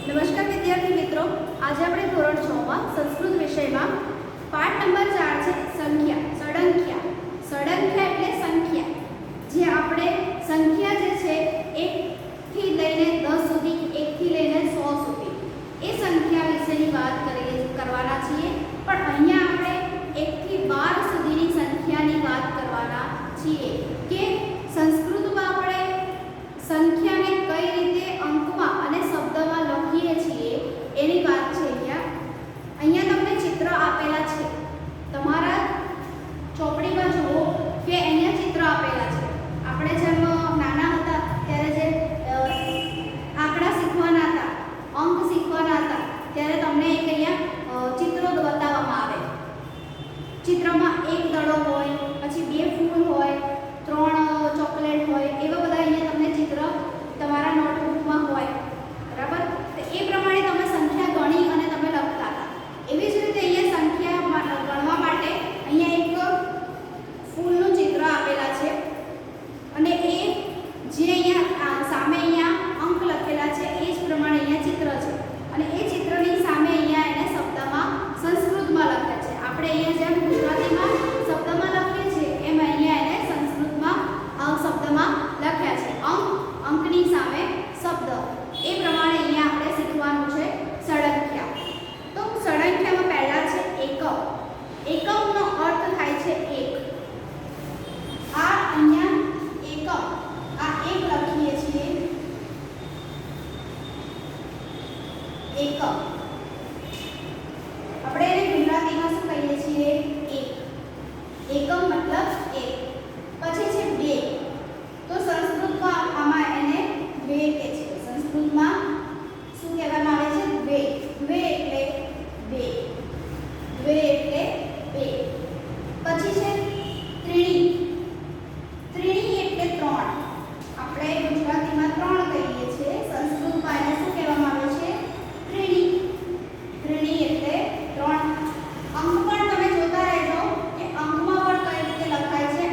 નમસ્કાર વિદ્યાર્થી મિત્રો, આજે આપણે ધોરણ 6 માં સંસ્કૃત વિષયમાં પાઠ નંબર 4 છે સંખ્યા, સળંખ્યા. સળંખ્યા એટલે સંખ્યા, જે આપણે સંખ્યા જે છે 1 થી લઈને 10 સુધી, 1 થી લઈને 100 સુધી એ સંખ્યા વિશેની વાત કરવાના છીએ. પણ અહીંયા આપણે 1 થી 12 સુધીની સંખ્યાની વાત કરવાના છીએ કે સંસ્કૃતમાં આપણે સંખ્યાને કઈ રીતે અંકમાં અને શબ્દમાં લખીએ છીએ એની વાત છે. અહીંયા તમને ચિત્ર આપેલા છે, તમારા ચોપડીમાં જુઓ કે અહીંયા ચિત્ર આપેલા છે. આપણે જેમ નાના હતા ત્યારે જે આંકડા શીખવાના હતા, અંક શીખવાના હતા, ત્યારે તમને એક અહીંયા ચિત્રો બતાવવામાં આવે. ચિત્રમાં એક દડો હોય, પછી 2 ફૂલ હોય, 3 ચોકલેટ હોય, એવા બધા અહીંયા તમને ચિત્ર તમારા નોટબુકમાં હોય, બરાબર? તો એ પ્રમાણે તમે સંખ્યા ગણી અને તમે લખતા હતા. એવી જ રીતે અહીંયા સંખ્યા ગણવા માટે અહીંયા એક ફૂલનું ચિત્ર આપેલા છે અને એ જે અહીંયા સામે અહીંયા અંક લખેલા છે એ જ પ્રમાણે અહીંયા ચિત્ર છે અને એ ચિત્રની સામે અહીંયા એને શબ્દમાં સંસ્કૃતમાં લખે છે. આપણે અહીંયા જેમ ગુજરાતીમાં શબ્દમાં લખીએ છીએ એમ અહીંયા એને સંસ્કૃતમાં શબ્દમાં લખ્યા છે. અંકની સામે શબ્દ, એ પ્રમાણે અહીંયા આપણે શીખવાનું છે સળંખ્યા. તો સળંખ્યામાં પહેલા છે એકમ. એકમનો અર્થ થાય છે 1. આ અહીંયા એકમ, આ 1 લખીએ છીએ, એકમ. આપણે એને ગુજરાતીમાં શું કહીએ છીએ? 1. એકમ મતલબ 1. પછી છે 2. તો સંસ્કૃતમાં આમાં એને 2 કહે છે. સંસ્કૃતમાં શું કહેવામાં આવે છે? 2. 2 એટલે 2. 2 એટલે 2. પછી છે ત્રીણી. ત્રીણી એટલે 3. આપણે ગુજરાતીમાં 3 કહીએ છીએ, સંસ્કૃતમાં એને શું કહેવામાં આવે છે? ત્રીણી. ત્રીણી એટલે 3. અંક પણ તમે જોતા રહેજો કે અંકમાં પણ કઈ રીતે લખાય છે.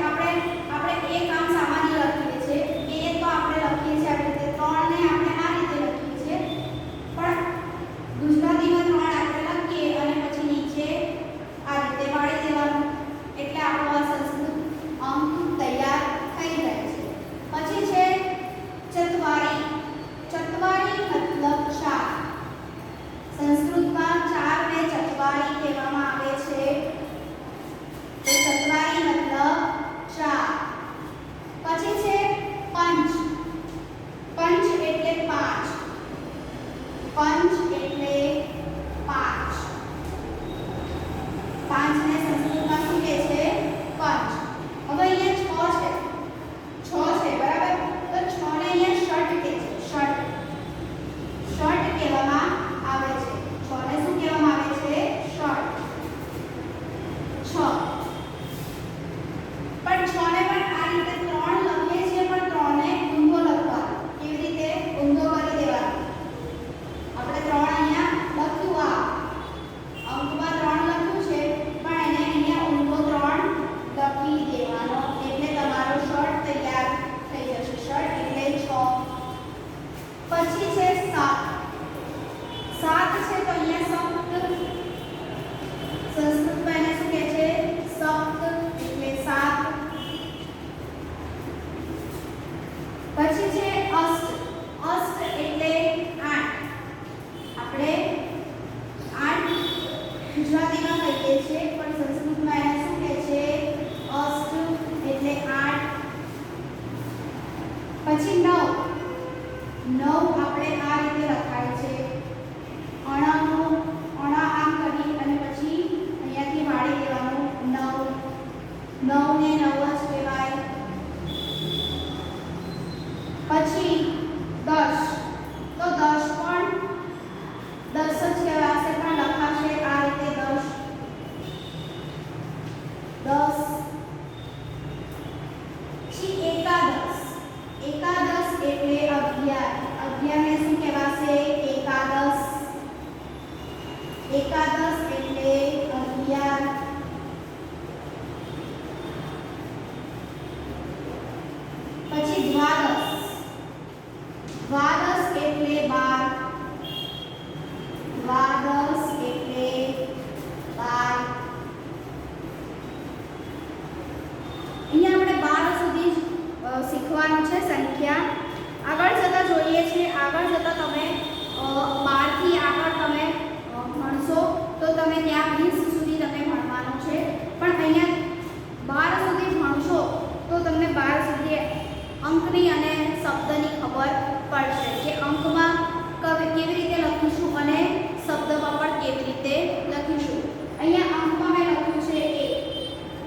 પડશે કે અંકમાં કેવી રીતે લખીશું અને શબ્દમાં પણ કેવી રીતે લખીશું. અહીંયા અંકમાં મેં લખ્યું છે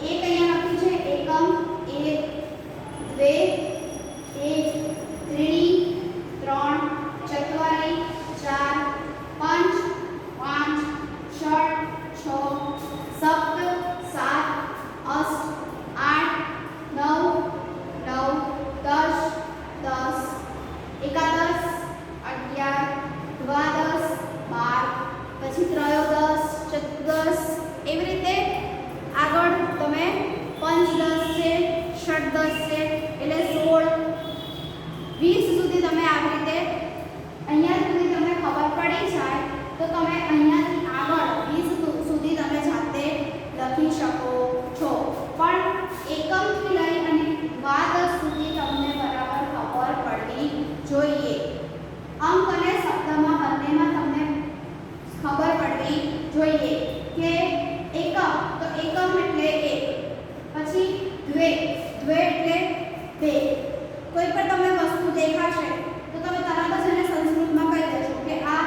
એક અહીંયા લખ્યું છે એકમ, એક, બે, એક, ત્રીણી, ત્રણ, ચત્વારી, ચાર, પંચ, પાંચ, ષટ, છ, સપ્ત, સાત, અષ્ટ, આઠ, નવ, દસ, એકાદશ, 11, દ્વાદશ, 12, પછી ત્રયોદશ, ચતુર્દશ, એવી રીતે આગળ તમે પંચદશ છે, ષટદશ છે, એટલે 16, 20 સુધી તમે આવી રીતે અહીંયા સુધી તમને ખબર પડી જાય તો તમે અહીંયાથી આગળ 20 સુધી તમે જાતે લખી શકો છો. પણ એકમથી લઈ અને દ્વાદશ સુધી તમને બરાબર ખબર પડવી જોઈએ. અંક અને શબ્દમાં બંનેમાં તમને ખબર પડવી જોઈએ કે એકમ તો એકમ એટલે એક, પછી દ્વે એટલે બે. કોઈ પણ તમને વસ્તુ દેખાશે તો તમે તરત જ એને સંસ્કૃતમાં કહી દેશો કે આ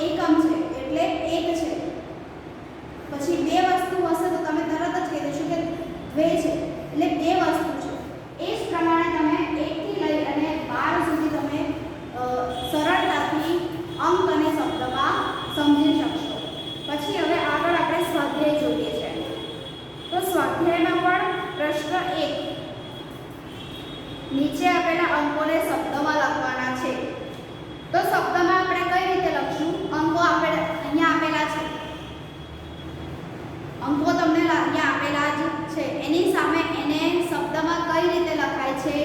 એકમ છે એટલે એક છે. પછી બે વસ્તુ હશે તો તમે તરત જ કહી દેશો કે દ્વે છે એટલે બે વસ્તુ છે. એ જ પ્રમાણે તમે 1 થી લઈ અને 12 સુધી તમે સરળતાથી અંક અને શબ્દમાં સમજી શકશો. પછી હવે આગળ આપણે સ્વાધ્યાય જોઈએ છે. તો સ્વાધ્યાયમાં પણ પ્રશ્ન 1 નીચે આપેલા અંકોને શબ્દમાં લખવાના છે. તો શબ્દમાં આપણે કઈ રીતે લખશું? અંકો અહીંયા આપેલા છે, અંકો તમને અહીંયા આપેલા જ છે, એની સામે એને શબ્દમાં કઈ રીતે લખાય છે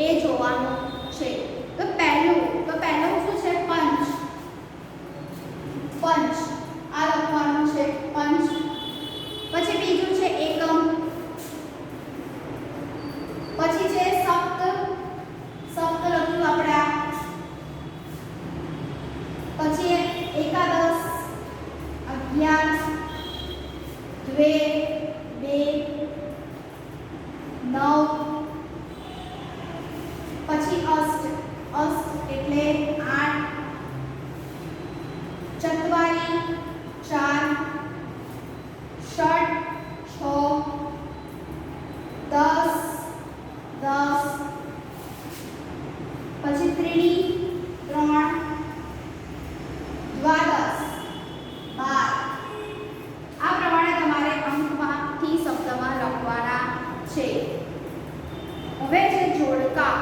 એ જોવાનું છે. તો પહેલું શું છે? પંચ આ લખવાનું છે પંચ. પછી બીજું છે એકમ, પછી છે સપ્ત લખ્યું આપણે આ, પછી એકાદશ, 11, દ્વે, 2, 9, પછી અષ્ટ એટલે 8, ચત્વારી 4, ષટ 6, 10, પછી ત્રીણી 3, દ્વાદશ 12. આ પ્રમાણે તમારે અંકમાંથી શબ્દમાં લખવાના છે. હવે છે જોડકા.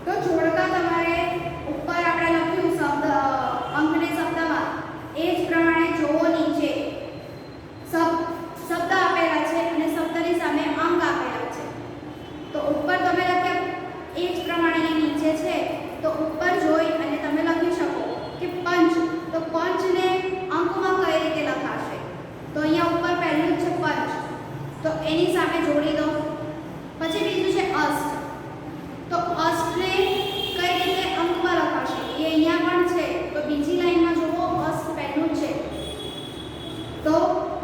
તો જોડકા તમારે ઉપર આપણે લખ્યું શબ્દ અંકને શબ્દમાં એ જ પ્રમાણે જોવો નીચે શબ્દ આપેલા છે અને શબ્દની સામે અંક આપેલા છે. તો ઉપર તમે લખ્યા એ જ પ્રમાણે નીચે છે તો ઉપર જોઈ અને તમે લખી શકો કે પંચ. તો પંચને અંકમાં કઈ રીતે લખાશે? તો અહીંયા ઉપર પહેલું છે પંચ, તો એની સામે જોડી દો. પછી બીજું છે અષ્ટ, તો અષ્ટને કઈ રીતે અંકમાં લખાશે? એ અહીંયા પણ છે, તો બીજી લાઈનમાં જુઓ અષ્ટ પહેલું છે તો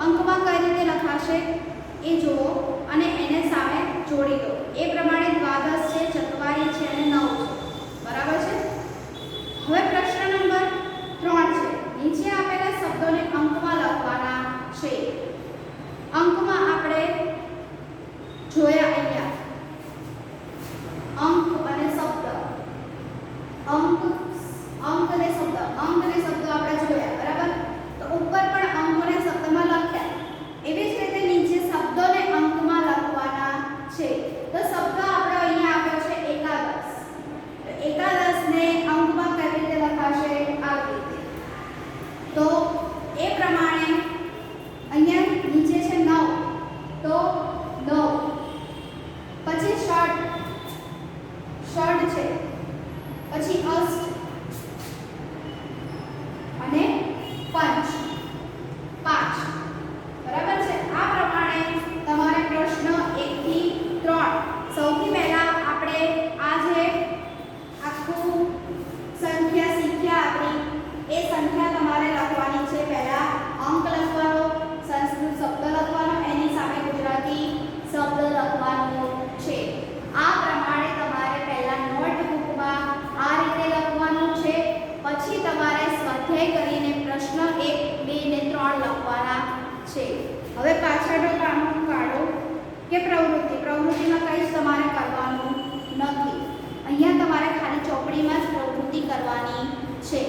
અંકમાં કઈ રીતે લખાશે એ જુઓ અને એને સામે જોડી દો. એ પ્રમાણે દ્વાદશ છે, ચત્વારી છે અને 9 છે. બરાબર છે? હવે પ્રશ્ન નંબર 3 છે. નીચે આપેલા શબ્દોને અંકમાં લખવાના છે. અંકમાં આપણે જોયા અહીંયા અંક અને શબ્દ, અંક અને શબ્દ આપણે જોયા. બરાબર? તો ઉપર પણ અંક અને શબ્દમાં લખ્યા. એવી જ રીતે નીચે શબ્દોને અંકમાં લખવાના છે. તો શબ્દ આપણે અહીંયા આપ્યો છે એકાદશ. તો એકાદશને અંકમાં કેવી રીતે લખાશે? આવી રીતે. તો એ પ્રમાણે અહીંયા નીચે છે 9, તો 9. પછી ષટ છે, પછી અષ્ટ, સ્વાધ્યાય કરીને પ્રશ્ન 1, 2 ને 3 લખવાના છે. હવે પાછળનો કામ કાઢો કે પ્રવૃત્તિમાં કંઈ જ તમારે કરવાનું નથી. અહીંયા તમારે ખાલી ચોપડીમાં જ પ્રવૃત્તિ કરવાની છે.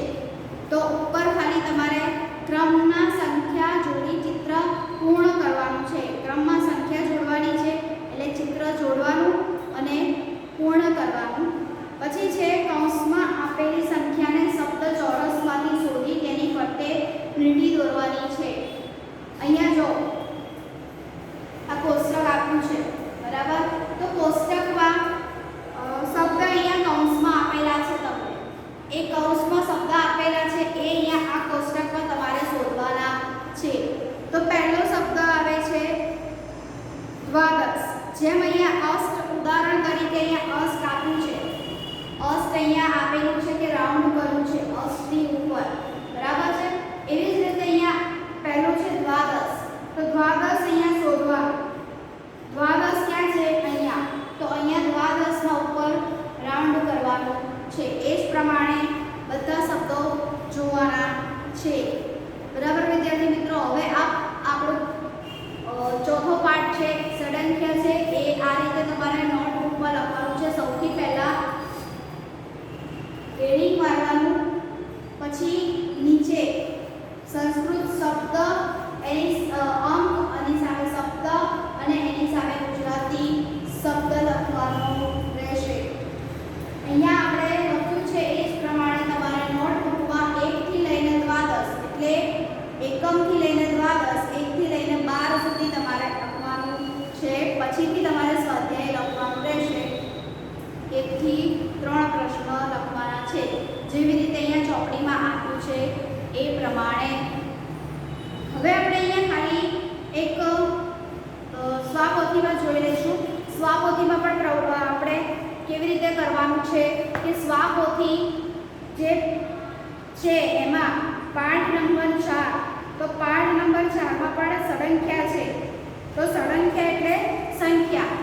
તો ઉપર ખાલી તમારે ક્રમના સંખ્યા જોડી ચિત્ર પૂર્ણ કરવાનું છે. ક્રમમાં સંખ્યા જોડવાની છે એટલે ચિત્ર જોડવાનું અને પૂર્ણ કરવાનું. પછી છે કૌંસમાં આપેલી સંખ્યાને શબ્દ ચોરસમાંથી શોધી તેની ફરતે લીટી દોરવાની છે. અહીંયા જો આ કોષ્ટક આપ્યું છે, બરાબર? તો કોષ્ટકમાં શબ્દ અહીંયા કૌંસમાં આપેલા છે. તમને એ કૌંસમાં શબ્દ આપેલા છે એ અહીંયા આ કોષ્ટકમાં તમારે શોધવાના છે. તો પહેલો શબ્દ આવે છે દ્વાદશ. જેમ અહીંયા અષ્ટ, ઉદાહરણ તરીકે અહીંયા અષ્ટ આપ્યું છે. અષ્ટ અહીંયા આપેલું છે કે રાઉન્ડ કર્યું છે અષ્ટની ઉપર, બરાબર છે? એવી જ રીતે અહીંયા પહેલું છે દ્વાદશ. તો દ્વાદશ અહીંયા શોધવાનું. દ્વાદશ ક્યાં છે? અહીંયા. તો અહીંયા દ્વાદશના ઉપર રાઉન્ડ કરવાનું છે. એ જ પ્રમાણે બધા શબ્દો જોવાના છે, બરાબર વિદ્યાર્થી મિત્રો? હવે આપણો ચોથો પાઠ છે ષડંખ્ય છે. એ આ રીતે તમારે નોટબુકમાં લખવાનું છે. સૌથી પહેલા હેડિંગ મારવાનું, પછી નીચે સંસ્કૃત શબ્દ, એની અંક, એની સામે શબ્દ અને એની સામે ગુજરાતી શબ્દ લખવાનો રહેશે. અહીંયા આપણે લખ્યું છે એ જ પ્રમાણે તમારે નોટબુકમાં 1 થી લઈને દ્વાદશ એટલે એકમથી લઈને દ્વાદશ, 1 થી લઈને 12 સુધી તમારે લખવાનું છે. પછીથી તમારે સ્વાધ્યાય લખવાનું રહેશે. 1 થી 3 પ્રશ્ન લખવાના છે, જેવી રીતે અહીંયા ચોપડીમાં આપ્યું છે એ પ્રમાણે. હવે આપણે અહીંયા ખાલી એક સ્વાપોથીમાં જોઈ લઈશું. સ્વાપોથીમાં પણ આપણે કેવી રીતે કરવાનું છે કે સ્વાપોથી જે છે એમાં પાઠ નંબર 4, તો પાઠ નંબર 4માં પણ ષડંખ્યા છે. તો ષડંખ્યા એટલે સંખ્યા.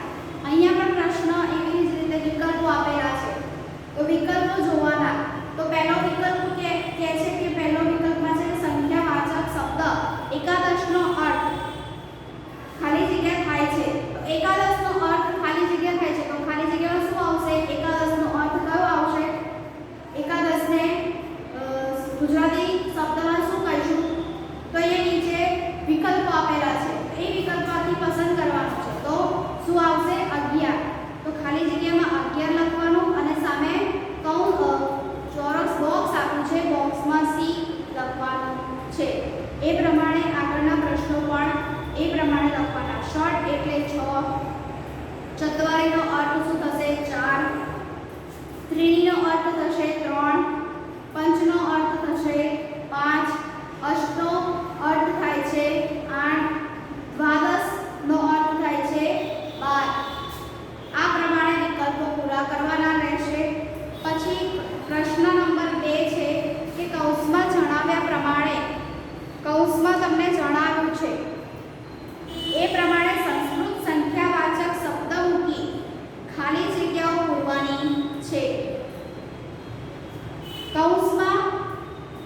અહીંયા પણ પ્રશ્ન એવી જ રીતે વિકલ્પો આપેલા છે. તો વિકલ્પો જોવાના. તો પહેલો વિકલ્પ કહે છે કે પહેલો વિકલ્પમાં છે સંખ્યાવાચક શબ્દ એકાદશનો અર્થ ખાલી જગ્યા થાય છે. તો એકાદશનો અર્થ ખાલી જગ્યા થાય છે. તો ખાલી જગ્યામાં શું આવશે? એકાદશનો અર્થ કયો આવશે? એકાદશને ગુજરાતી શબ્દમાં શું કહીશું? તો અહીંયા નીચે વિકલ્પો આપેલા છે. એ વિકલ્પમાંથી પસંદ કરવાનું છે. તો શું આવશે? 11. તો ખાલી જગ્યામાં 11 લખવાનું અને સામે ચોરસ બોક્સ આપ્યું છે, બોક્સમાં સી લખવાનું છે. એ પ્રમાણે આગળના પ્રશ્નો પણ એ પ્રમાણે લખવાના. ષટ એટલે 6, ચત્વારીનો અર્થ શું થશે? 4, ત્રિણીનો અર્થ થશે 3, પંચનો અર્થ થશે 5, અષ્ટનો અર્થ થાય છે 8, દ્વાદશનો અર્થ થાય છે 12. આ પ્રમાણે વિકલ્પો પૂરા કરવાના રહેશે. પછી પ્રશ્ન નંબર 2 છે કે કૌંસમાં જણાવ્યા પ્રમાણે, કૌંસમાં તમને જણાવ્યું છે એ પ્રમાણે સંસ્કૃત સંખ્યાવાચક શબ્દ મૂકી ખાલી જગ્યાઓ પૂરવાની છે. કૌંસમાં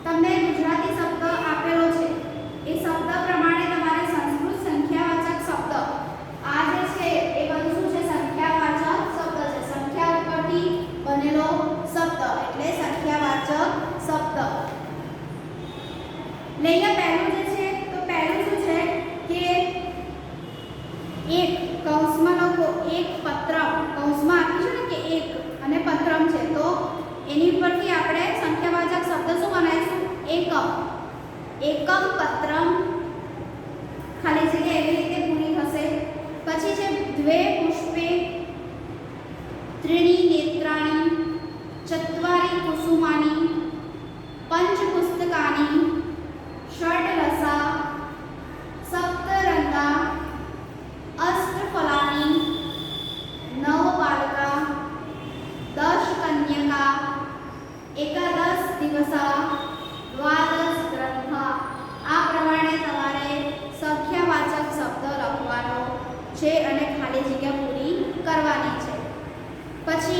તમને ગુજરાતી શબ્દ આપેલો છે, એ શબ્દ પ્રમાણે તમારે સંસ્કૃત સંખ્યાવાચક શબ્દ, આ જે છે એ બધું શું છે? સંખ્યાવાચક શબ્દ છે. સંખ્યા ઉપરથી બનેલો શબ્દ એટલે સંખ્યાવાચક શબ્દ. લઈએ પહેલું જે છે, તો પહેલું શું છે કે એક કૌંસમાં લખો એક પત્રમ. કૌંસમાં આપ્યું છે ને કે એક અને પત્રમ છે, તો એની ઉપરથી આપણે સંખ્યાવાચક શબ્દ શું બનાવીશું? એકમ. એકમ પત્રમ. ખાલી જગ્યા એવી રીતે પૂરી થશે. પછી છે દ્વે પુષ્પે, ત્રીણી નેત્રાણી, ચત્વારી કુસુમાની, પંચ પુસ્તકાની, ષડ રસા, સપ્તરંગા, અષ્ટફલાની, નવ બાલકા, 10 કન્યકા, એકાદશ દિવસા, દ્વાદશ ગ્રંથા. આ પ્રમાણે તમારે સંખ્યાવાચક શબ્દ લખવાનો છે અને ખાલી જગ્યા પૂરી કરવાની છે. પછી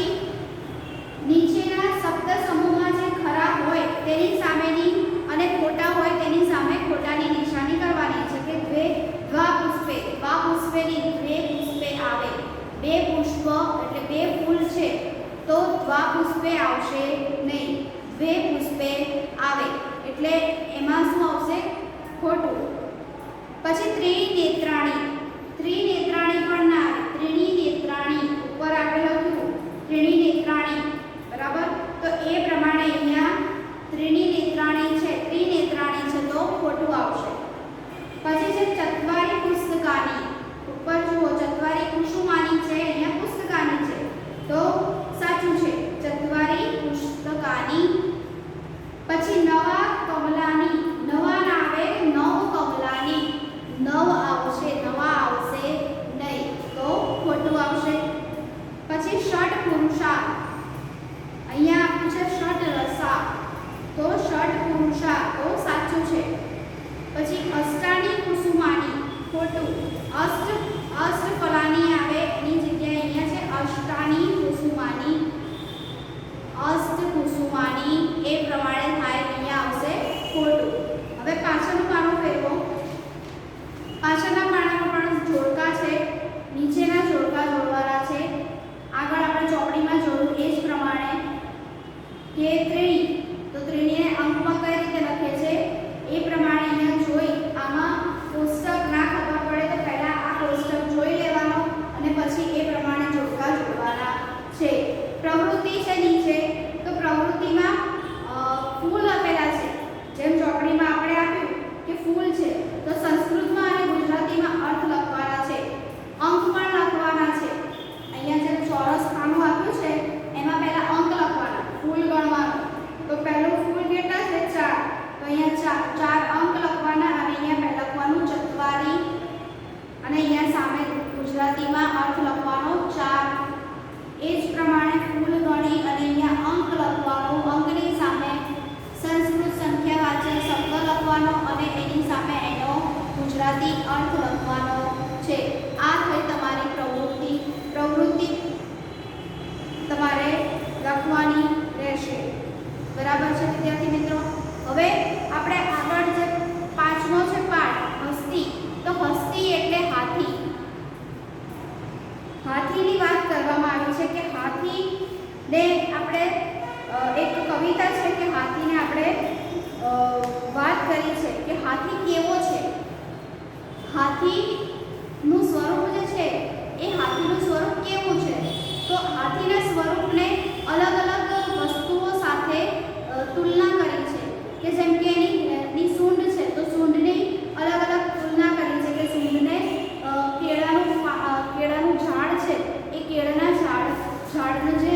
એટલે એમાં શું આવશે? ખોટું. પછી ત્રિનેત્રાણી. ત્રિનેત્રાણી પણ ના આવે. ત્રિનેત્રાણી ઉપર આપણે લખ્યું ત્રિનેત્રાણી, બરાબર? તો એ પ્રમાણે અહીંયા ત્રિનેત્રાણી છે, ત્રિનેત્રાણી છે તો ખોટું આવશે. પછી છે ચત્વારી પુસ્તકાની. ઉપર જુઓ ચત્વારી કુસુમાની છે, અહીંયા પુસ્તકાની છે તો સાચું છે, ચત્વારી પુસ્તકાની. પછી નવા કમલાની. નવા ના આવે, નવ કમલાની. નવ આવશે, નવા આવશે નહીં તો ખોટું આવશે. પછી ષટ પુરુષા. અહીંયા આપ્યું છે ષટ રસા તો ષટ પુરુષા તો સાચું છે. પછી અષ્ટાની કુસુમાની, ખોટું. અષ્ટફલાની આવે એની જગ્યાએ અહીંયા છે અષ્ટાની કુસુમાની. અષ્ટકુસુમાની એ પ્રમાણે થાય, અહીંયા આવશે ખોટું. હવે પાછળનું પાનું ફેરવો. પાછળના પાનામાં પણ જોડકા છે, નીચેના જોડકા જોડવાના છે. આગળ આપણે ચોપડીમાં જોયું એ જ પ્રમાણે કે ત્રિણી, તો ત્રિણીને અંકમાં કઈ રીતે લખે છે એ પ્રમાણે અહીંયા જોઈ. આમાં કોષ્ટક ના ખબર પડે તો પહેલા આ કોષ્ટક જોઈ લેવાનો અને પછી એ પ્રમાણે જોડકા જોડવાના છે. પ્રવૃત્તિ છે નીચે, તો પ્રવૃત્તિમાં ફૂલ આપેલા છે. જેમ ચોપડીમાં આપણે આપ્યું કે ફૂલ છે તો સંસ્કૃતમાં અને ગુજરાતીમાં અર્થ લખવાના છે, અંક પણ લખવાના છે. અહીંયા જેમ ચોરસ ખાનું આપ્યું છે એમાં પહેલા અંક લખવાના, ફૂલ ગણવાનું. તો પહેલું ફૂલ કેટલા છે? 4. તો અહીંયા 4 અંક લખવાના અને અહીંયા લખવાનું ચત્વારી અને અહીંયા સામે ગુજરાતીમાં અર્થ લખવાનો 4. એ જ પ્રમાણે ફૂલ ગણી અને અહીંયા અંક લખવાનો, અંકની સામે સંસ્કૃત સંખ્યાવાચક શબ્દ લખવાનો અને એની સામે એનો ગુજરાતી અર્થ લખવાનો છે. આ થઈ તમારી પ્રવૃત્તિ. પ્રવૃત્તિ તમારે લખવાની રહેશે, બરાબર છે વિદ્યાર્થી મિત્રો? હવે આપણે આગળ જે પાંચમો છે પાઠ હસ્તી. તો હસ્તી એટલે હાથી. હાથીની વાત કરવામાં આવી છે કે હાથીને આપણે એક કવિતા છે કે હાથીને આપણે વાત કરી છે કે હાથી કેવો છે. હાથીનું સ્વરૂપ જે છે એ હાથીનું સ્વરૂપ કેવું છે? તો હાથીના સ્વરૂપને અલગ અલગ વસ્તુઓ સાથે તુલના કરી છે કે જેમ કે એની સૂંઢ છે તો સૂંઢની અલગ અલગ તુલના કરી છે કે સૂંઢને કેળાનું ઝાડ છે એ કેળાના ઝાડનું જે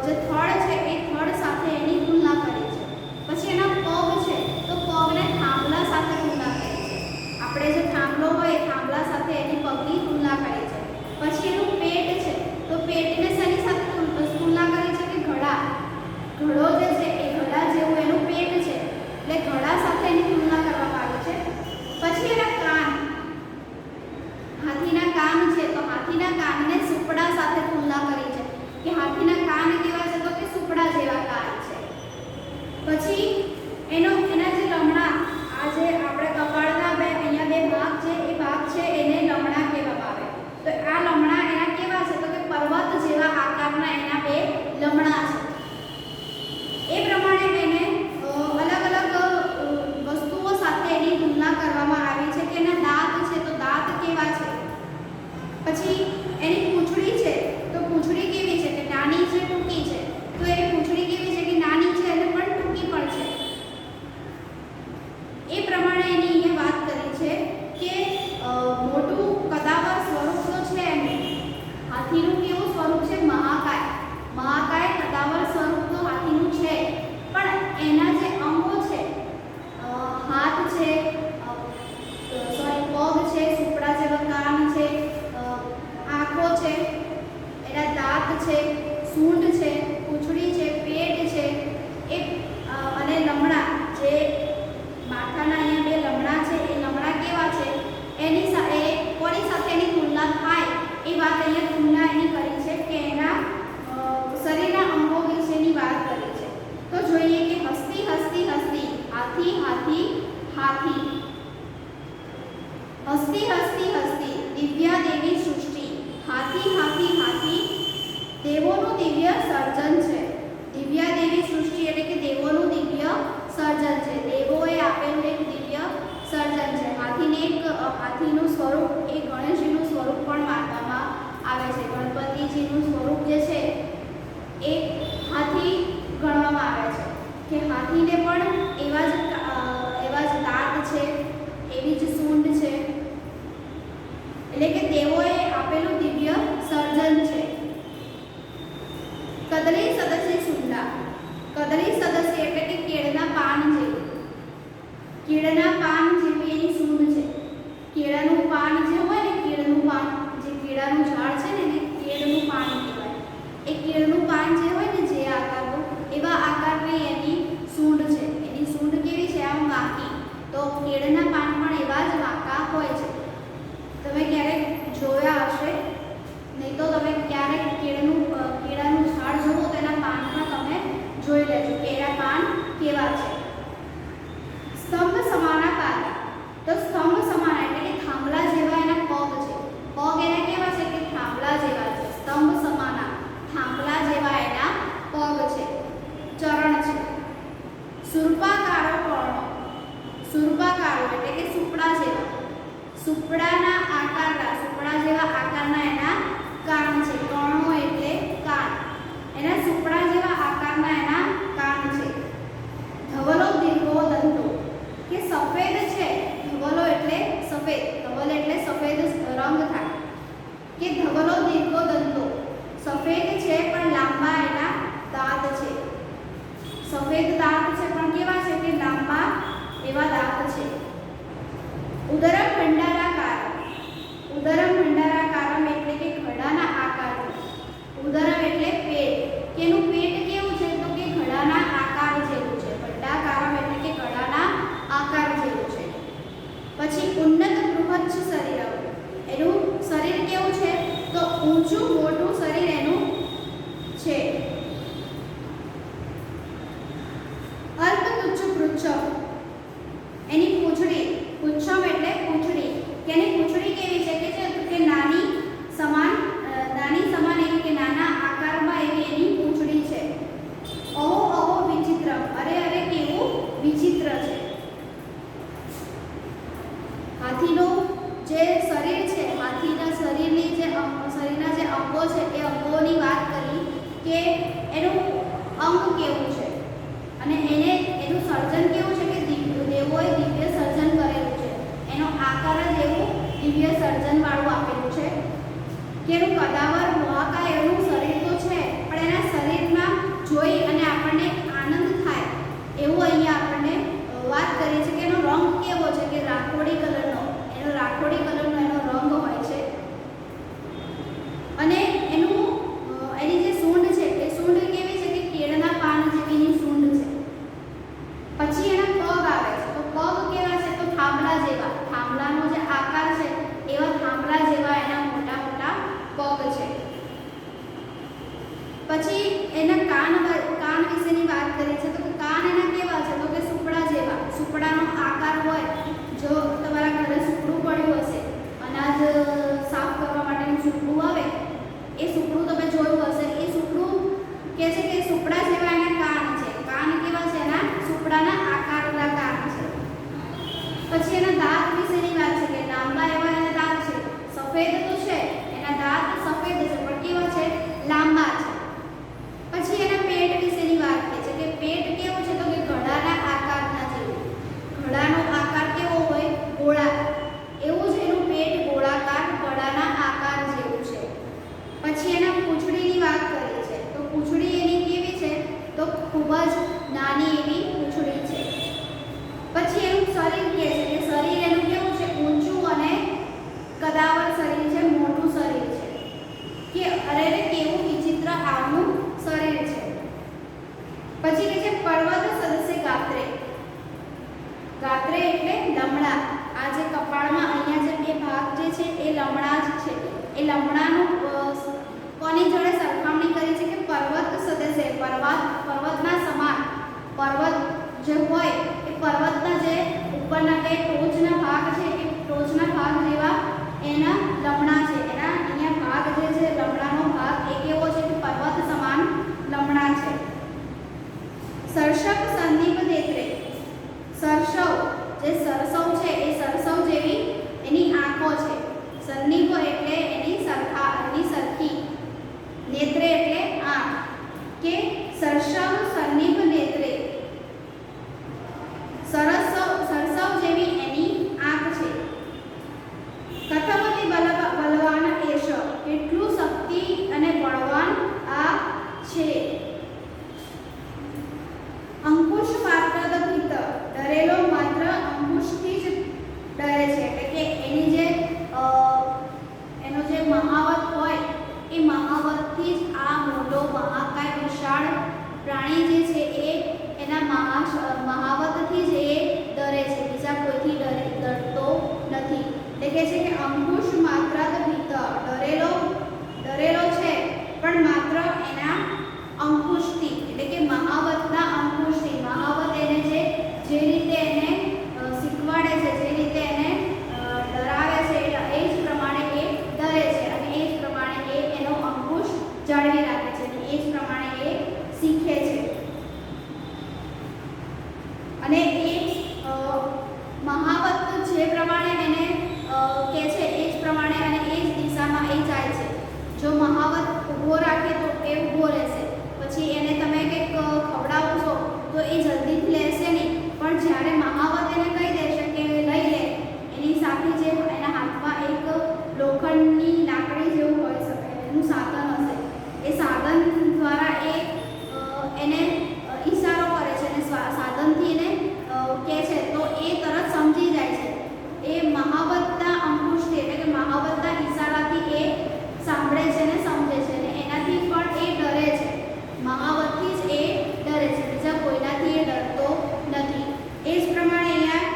થડ છે એ થડ સાથે એની તુલના કરી છે. પછી એના પગ છે તો પગને થાંભલા સાથે તુલના કરી છે. આપણે જે થાંભલો હોય એ થાંભલા સાથે એની પગની તુલના કરી છે. પછી એનું પેટ છે તો પેટને શેની સાથે તુલના કરી છે કે ઘડો જે છે એ ઘડા જેવું એનું પેટ છે એટલે ઘડા સાથે એની તુલના કરવામાં આવી છે. પછી એના કાન, હાથીના કાન છે તો હાથીના કાનને સુપડા સાથે તુલના કરી છે કે હાથીના કાન કેવા છે તો કે સુપડા જેવા કાન છે. પછી એના જે લમણા, આ જે આપણે કપાળના અહીંયા બે ભાગ છે એ ભાગ છે એને લમણા કહેવામાં આવે. તો આ લમણા એના કેવા છે તો કે પર્વત જેવા આકારના એના બે લમણા છે. એ પ્રમાણે એને અલગ અલગ વસ્તુઓ સાથે એની તુલના કરવામાં આવી છે કે એના દાંત છે તો દાંત કેવા છે. પછી એની પૂંછડી છે તો પૂંછડી કેવી છે કે નાની છે, ટૂંકી છે. તો એની પૂંછડી કેવી છે કે નાની છે અને પણ ટૂંકી પણ છે. એ પ્રમાણે એની અહીંયા વાત કરી છે કે મોટું કદાવર સ્વરૂપ તો છે એનું. હાથીનું કેવું સ્વરૂપ છે? મહાકાય. મહાકાય કદાવર સ્વરૂપ તો હાથીનું છે પણ એના જે અંગો છે, હાથ છે, પગ છે, સુપડા જેવા કાન છે, આંખો છે, એના દાંત છે, સૂંઢ છે, પૂંછડી છે, પેટ છે એ અને લમણા જે માથાના અહીંયા બે લમણા છે એ લમણા કેવા છે એની સાથે કોની સાથે એની તુલના થાય એ વાત અહીંયા તુલના એની કરી છે કે એના શરીરના અંગો વિશેની વાત કરી છે. તો જોઈએ કે હસ્તી હસ્તી હસ્તી, હાથી હાથી હાથી. હસ્તી હસ્તી હસ્તી, દિવ્યા દેવી સૃષ્ટિ. હાથી હાથી હાથી, દેવોનું દિવ્ય સર્જન છે. દિવ્યા દેવી સૃષ્ટિ એટલે કે દેવોનું દિવ્ય સર્જન છે. હાથીનું સ્વરૂપ એ ગણેશજીનું સ્વરૂપ પણ માનવામાં આવે છે. ગણપતિજીનું સ્વરૂપ જે છે એ હાથી ગણવામાં આવે છે કે હાથીને પણ એવા જ દાંત છે, એવી જ સૂંઢ છે, એટલે કે તેઓએ આપેલું દિવ્ય સર્જન છે. કદલી સદસ્ય સૂંઢા. કદલી સદસ્ય એટલે કે કેળના પાન જેવું, કેળના પાન જેવી એની સૂંઢ છે. કેળાનું પાન જે હોય ને, કેળનું પાન, જે કેળાનું ઝાડ છે ને એને કેળનું પાન કહેવાય. એ કેળનું પાન જે હોય ને જે આકારનું, એવા આકારની એની સૂંઢ છે. એની સૂંઢ કેવી છે? આમ વાંકી. તો કેળના પાન પણ એવા જ વાંકા હોય છે. તમે ક્યારેક જોયા હશે, નહીં તો તમે ક્યારેક કેળાનું ઝાડ જુઓ તો એના પાનમાં તમે જોઈ લેજો કે એના પાન કેવા છે. સ્તંભ સમાનાકાર. તો સ્તંભ સમાન એટલે કે થાંભલા જેવા એના પગ છે. પગ એના કેવા છે? કે થાંભલા જેવા છે. સ્તંભ સમાના, થાંભલા જેવા એના પગ છે. ચરણ છે. સુર્પાકારો કર્ણો. સુર્પાકારો એટલે કે સુપડા જેવા, સુપડાના આકારના, સુપડા જેવા આકારના એના કાન છે. કર્ણો એટલે કાન, એના સુપડા જેવા આકારના એના કાન છે. ધવલો દીર્ઘો દંતો કે સફેદ છે. ધવલો એટલે સફેદ, ધવલ એટલે સફેદ રંગ થાય. કે ધવલો દીર્ઘો દંતો, સફેદ છે પણ લાંબા એના દાંત છે. સફેદ દાંત છે પણ કેવા છે? કે લાંબા એવા દાંત છે. ઉદરમ ભંડારાકારમ. ઉદરમ ભંડારાકારમ એટલે કે ઘડાના આકારનું. ઉદરમ એટલે પેટ, કે એનું પેટ કેવું છે? તો કે ઘડાના આકાર જેવું છે. ભંડાકારમ એટલે કે ઘડાના આકાર જેવું છે. પછી ઉન્નત બૃહચ્છ શરીરમ. એનું શરીર કેવું છે? તો ઊંચું મોટું શરીર એનું છે. અલ્પ તુચ્છ પૃચ્છમ. એની પૂંછડી, પુચ્છમ એટલે પૂંછડી, કે એની પૂંછડી કેવી છે? કે નાની સમાન એવી કે નાના આકારમાં એવી એની પૂંછડી છે. અહો અહો વિચિત્રમ. અરે અરે કેવું વિચિત્ર છે. હાથીનું જે શરીર છે, હાથીના શરીરના જે અંગો છે એ અંગોની વાત કરી કે એનું અંગ કેવું છે અને એનું સર્જન કેવું છે? કે દેવોએ દિવ્ય સર્જન કરેલું છે. એનો આકાર જ એવું દિવ્ય સર્જન વાળું આપેલું છે કે એનું કદાવર મહાકાય એનું શરીર તો છે, પણ એના શરીરમાં જોઈ અને આપણને આનંદ થાય એવું અહીંયા આપણને વાત કરી છે કે એનો રંગ કેવો છે? કે રાખોડી કલરનો. એનો રાખોડી કલરનો એનો રંગ હોય છે. અને એની જે સૂંઢ છે એ સૂંઢ કેવી છે? કે કેળના પાન જેવીની સૂંઢ છે. પછી એના પગ આવે છે. તો પગ કેવા છે? તો થાંભલા જેવા. થાંભલાનો જે આકાર છે એવા થાંભલા જેવા એના મોટા મોટા પગ છે. પછી એના કાન વિશેની વાત કરી છે. તો કાન એના કેવા છે? તો કે સુપડા જેવા. સુપડાનો આકાર હોય. જો તમારા ઘરે સુપડું પડ્યું હશે, અનાજ સાફ કરવા માટેનું સુપડું આવે, એ સુપડું તમે જોયું હશે. એ સુપડું કે છે કે સુપડા જેવા એના કાન છે. કાન કેવા છે? એના સુપડાના આકારના કાન છે. પછી એના દાંત વિશેની વાત છે કે લાંબા એવા એના દાંત છે. સફેદ તો છે, એના દાંત સફેદ છે પણ કેવા છે? લાંબા છે. પછી એના પેટ વિશેની વાત છે કે પેટ કેવું છે? તો કે ઘડાના આકારના જેવું. ઘડાનો આકાર કેવો હોય? ગોળા. એવું જ એનું પેટ ગોળાકાર ઘડાના આકાર જેવું છે. પછી એના પૂંછડીની વાત કરી છે. તો પૂંછડી એની કેવી છે? તો ખૂબ જ નાની એવી પૂંછડી છે. પછી એનું શરીર કે છે કે શરીર એનું કેવું છે? ઊંચું અને કદાવર શરીર છે, મોટું શરીર છે. કે અરે કેવું વિચિત્ર આવું શરીર છે. પછી કે છે પર્વત સદસ્ય ગાત્રે. ગાત્રે એટલે લમણા. આ જે કપાળમાં અહીંયા જે બે ભાગ જે છે એ લમણા જ છે. એ લમણાનું કોની જોડે સરખામણી કરી છે? કે પર્વત સદસ્ય, પર્વતના સમાન. પર્વત જે હોય એ પર્વતના જે ઉપરના બે ટોચના ભાગ છે એ ટોચના ભાગ જેવા એના લમણા છે. એના અહીંયા ભાગ જે છે લમણાનો ભાગ એ કેવો છે? કે પર્વત સમાન લમણા છે. સરસવ સંદીપ દેત્રે. સરસવ જે સરસવ છે એ સરસવ જેવી એની સન્નિભ એટલે એની સરખી, નેત્રે એટલે આંખ, કે સરસવ સન્નિભ નેત્રે, સરસવ જેવી એની આંખ છે. કથમતિ બલવાન એશ, કેટલું શક્તિ અને બળવાન આ છે. અંકુશ માત્ર ભીત, ડરેલો માત્ર અંકુશથી જ ડરે છે. એટલે કે એની જે એનો જે મહાવત હોય એ મહાવતથી જ આ મોટો મહાકાય વિશાળ પ્રાણી જે છે એ એના મહાવતથી જ એ ડરે છે, બીજા કોઈથી ડરતો નથી. એટલે કે છે કે અંકુશ માત્ર ભીત, ડરેલો છે પણ માત્ર એના અંકુશથી, એટલે કે મહાવતના અંકુશથી. મહાવત એને જે રીતે એને શીખવાડે છે, જે રીતે એને ડરાવે છે, એ જ પ્રમાણે એ ડરે છે અને એ જ પ્રમાણે એ એનો અંકુશ જાળવી રાખે છે અને એ જ પ્રમાણે એ શીખે છે. અને એ મહાવત જે પ્રમાણે એને કહે છે એ જ પ્રમાણે અને એ જ દિશામાં એ જાય છે. જો મહાવત ઊભો રાખે તો એ ઊભો રહેશે, પછી એને તમે કંઈક ખવડાવો છો તો એ જલ્દીથી લેશે નહીં, પણ જ્યારે મહાવત એને કહી દેશે કે લઈ લે, એની સાથે જે એના હાથમાં એક લોખંડની લાકડી જેવું હોઈ શકે, એનું સાધન હશે, એ સાધન દ્વારા એને ઈશારો કરે છે અને સાધનથી એને કહે છે તો એ તરત સમજી જાય છે. એ મહાવતના અંકુશથી, એટલે કે મહાવતના ઈશારાથી એ સાંભળે છે અને સમજે છે અને એનાથી પણ એ ડરે છે. મહાવતથી જ એ ડરે છે, બીજા કોઈનાથી એ ડરતો નથી. એ જ પ્રમાણે અહીંયા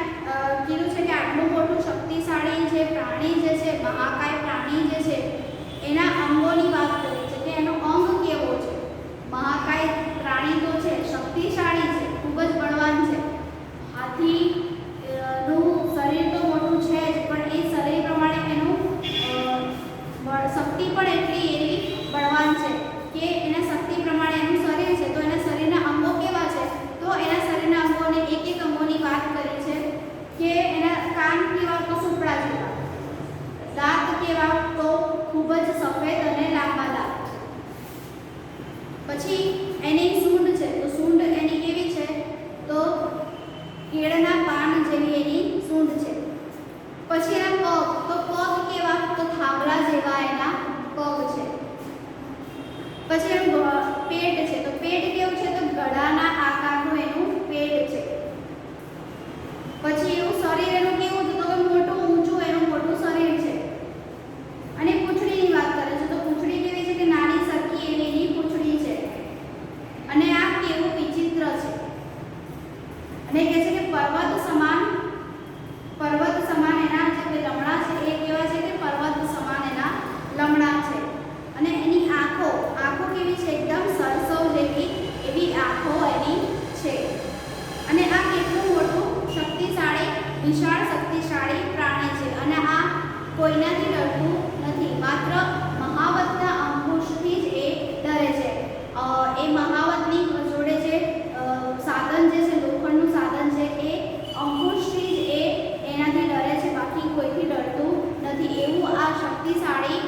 કીધું છે કે આટલું મોટું શક્તિશાળી જે પ્રાણી જે છે, મહાકાય પ્રાણી જે છે, એના અંગોની વાત કરી છે કે એનો અંગ કેવો છે. મહાકાય પ્રાણી તો છે, શક્તિશાળી છે, ખૂબ જ બળવાન છે. હાથીનું શરીર તો મોટું છે જ, પણ એ શરીર પ્રમાણે એનું શક્તિ પણ એટલી એવી બળવાન છે કે એના શક્તિ પ્રમાણે એનું શરીર છે. તો એના શરીરના અંગો કેવા છે, તો એના શરીરના અંગોને એક અંગોની વાત કરી છે કે એના કાન કેવા, તો સુપડા જેવા, દાંત કેવા, તો ખૂબ જ સફેદ અને લાંબા દાંત. પછી એની સૂંઢ છે, તો સૂંઢ એની કેવી છે, તો કેળના પાન જેવી એની સૂંઢ છે. પછી એના પગ, તો પગ કેવા, તો થાંભલા જેવા એના પગ છે. પછી એનું પેટ છે, તો પેટ કેવું છે, તો ગળાના આકારનું એનું પેટ છે. પછી એવું શરીર એનું કેવું છે, તો મોટું ઊંચું એનું મોટું શરીર છે. અને પૂંછડીની વાત કરે છે, તો પૂંછડી કેવી છે, કે નાની સરખી એવી એની પૂંછડી છે. અને આ કેવું વિચિત્ર છે. અને કહે છે કે પર્વત સમાન એના જે લમણા છે એ કેવા છે, કે પર્વત સમાન એના લમણા છે. અને એની આંખો કેવી છે, એકદમ સરસવ જેવી એવી આંખો એની છે. અને આ કેટલું મોટું શક્તિશાળી, વિશાળ શક્તિશાળી પ્રાણી છે અને આ કોઈનાથી ડરતું નથી, માત્ર મહાવતના અંકુશથી જ એ ડરે છે. એ મહાવતની જોડે જે સાધન જે છે, લોખંડનું સાધન છે, એ અંકુશથી જ એ એનાથી ડરે છે, બાકી કોઈથી ડરતું નથી. એવું આ શક્તિશાળી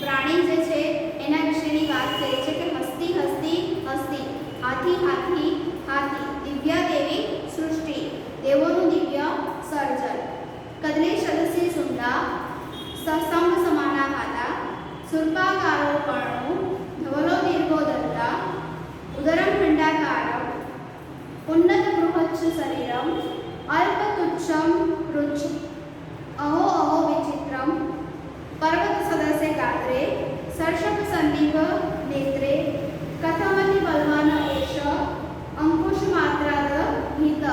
પ્રાણી જે છે એના વિશેની વાત કરી છે કે હસ્તી હસ્તી હસ્તી, હાથી હાથી હાથી, દિવ્યા દેવી સૃષ્ટિ, દેવોનું દિવ્ય સર્જન. કદલી સદસી સુંદા, સસ્તંભ સમાના હાતા, સુર્પાકારો પર્ણો, ધવલો દીર્ઘો દંતા, ઉદરમ ખંડાકારમ, ઉન્નત બૃહચ્છ શરીરમ, અલ્પ તુચ્છમ રુચ, અહો અહો વિચિત્રમ, પર્વત સદસ્ય ગાત્રે, સર્ષપ સન્નિભ નેત્રે, કથમતિ બલવાન એશ, અંકુશ માત્રાદ ભીત.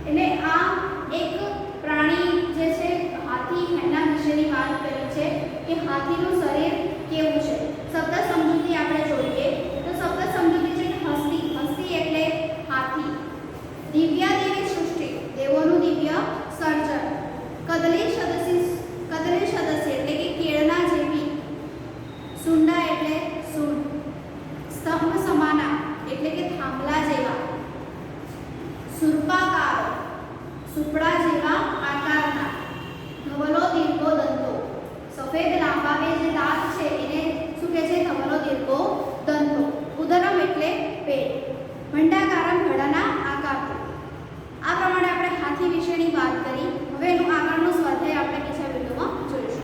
એટલે આ એક પ્રાણી જે છે હાથી, એના વિશેની વાત કરી છે કે હાથીનું શરીર કેવું છે. શબ્દ સમજૂતી આપણે જોઈએ તો શબ્દ સમજૂતી છે કે હસ્તી એટલે હાથી, દિવ્યા દેવી સૃષ્ટિ, દેવોનું દિવ્ય સર્જન, કદલી સદસી એટલે કે કેળના જેવી, સુંડા એટલે સૂંઢ, સ્તંભ સમાના એટલે કે થાંભલા જેવા, સુર્પાકારો સુપડા